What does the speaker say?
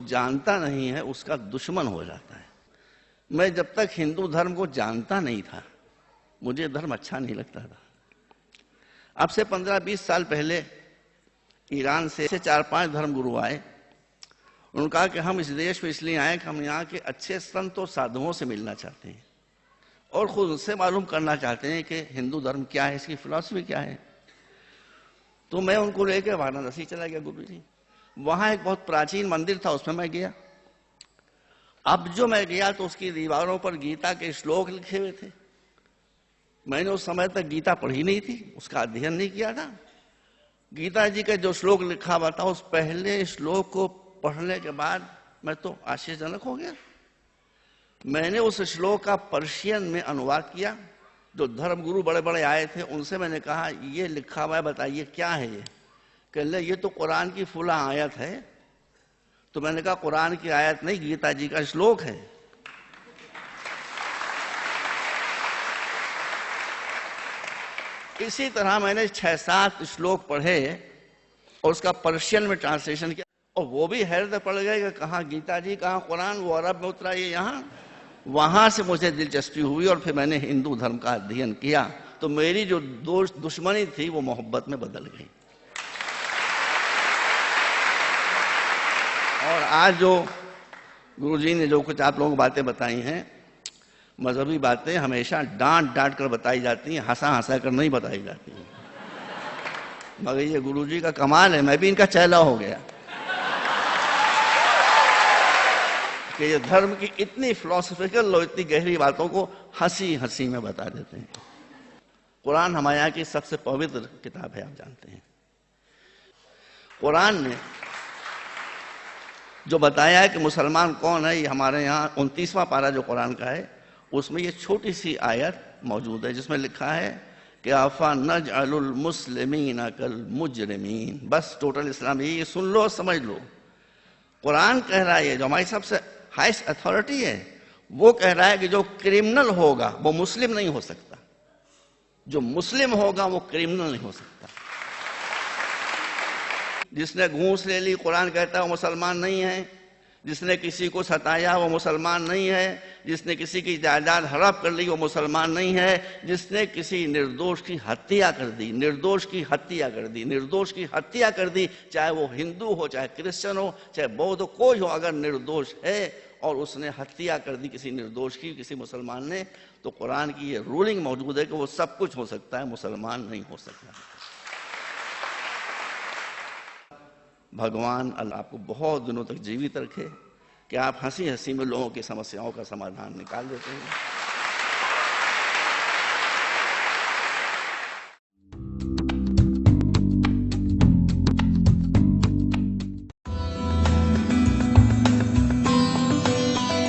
जानता नहीं है उसका दुश्मन हो जाता है। मैं जब तक हिंदू धर्म को जानता नहीं था, मुझे धर्म अच्छा नहीं लगता था। अब से 15-20 साल पहले ईरान से 4-5 धर्मगुरु आए। उन्होंने कहा कि हम इस देश में इसलिए आए कि हम यहाँ के अच्छे संत और साधुओं से मिलना चाहते हैं और खुद उनसे मालूम करना चाहते हैं कि हिंदू धर्म क्या है, इसकी फिलॉसफी क्या है। तो मैं उनको लेकर वाराणसी चला गया गुरु जी। वहां एक बहुत प्राचीन मंदिर था, उसमें मैं गया। अब जो मैं गया तो उसकी दीवारों पर गीता के श्लोक लिखे हुए थे। मैंने उस समय तक गीता पढ़ी नहीं थी, उसका अध्ययन नहीं किया था। गीता जी का जो श्लोक लिखा हुआ था, उस पहले श्लोक को पढ़ने के बाद मैं तो आश्चर्यजनक हो गया। मैंने उस श्लोक का पर्शियन में अनुवाद किया। जो धर्मगुरु बड़े बड़े आए थे उनसे मैंने कहा, ये लिखा हुआ है, बताइए क्या है ये। कहले ये तो कुरान की फुला आयत है। तो मैंने कहा कुरान की आयत नहीं, गीता जी का श्लोक है। इसी तरह मैंने 6-7 श्लोक पढ़े और उसका पर्शियन में ट्रांसलेशन किया, और वो भी हैरत पड़ गए कि कहाँ गीता जी, कहाँ कुरान, वो अरब में उतरा, ये यहाँ। वहां से मुझे दिलचस्पी हुई और फिर मैंने हिंदू धर्म का अध्ययन किया। तो मेरी जो दुश्मनी थी वो मोहब्बत में बदल गई। और आज जो गुरुजी ने जो कुछ आप लोगों को बातें बताई हैं, मजहबी बातें हमेशा डांट डांट कर बताई जाती हैं, हंसा हंसा कर नहीं बताई जाती हैं। मगर ये गुरुजी का कमाल है, मैं भी इनका चेला हो गया कि ये धर्म की इतनी फिलोसफिकल और इतनी गहरी बातों को हंसी हंसी में बता देते हैं। कुरान हमारे यहाँ की सबसे पवित्र किताब है, आप जानते हैं। कुरान ने जो बताया है कि मुसलमान कौन है, ये हमारे यहाँ 29वां पारा जो कुरान का है, उसमें ये छोटी सी आयत मौजूद है जिसमें लिखा है कि आफा नजअलुल मुस्लिमीन कल मुजरिमीन। बस टोटल इस्लाम ये सुन लो, समझ लो। कुरान कह रहा है, जो हमारी सबसे हाईएस्ट अथॉरिटी है, वो कह रहा है कि जो क्रिमिनल होगा वो मुस्लिम नहीं हो सकता, जो मुस्लिम होगा वो क्रिमिनल नहीं हो सकता। जिसने घूस ले ली, कुरान कहता है वो मुसलमान नहीं है। जिसने किसी को सताया वो मुसलमान नहीं है। जिसने किसी की जायदाद हड़प कर ली वो मुसलमान नहीं है। जिसने किसी निर्दोष की हत्या कर दी, निर्दोष की हत्या कर दी, निर्दोष की हत्या कर दी, चाहे वो हिंदू हो, चाहे क्रिश्चियन हो, चाहे बौद्ध हो, कोई हो, अगर निर्दोष है और उसने हत्या कर दी किसी निर्दोष की, किसी मुसलमान ने, तो कुरान की ये रूलिंग मौजूद है कि वो सब कुछ हो सकता है, मुसलमान नहीं हो सकता। भगवान अल्लाह आपको बहुत दिनों तक जीवित रखे कि आप हंसी हंसी में लोगों की समस्याओं का समाधान निकाल देते हैं।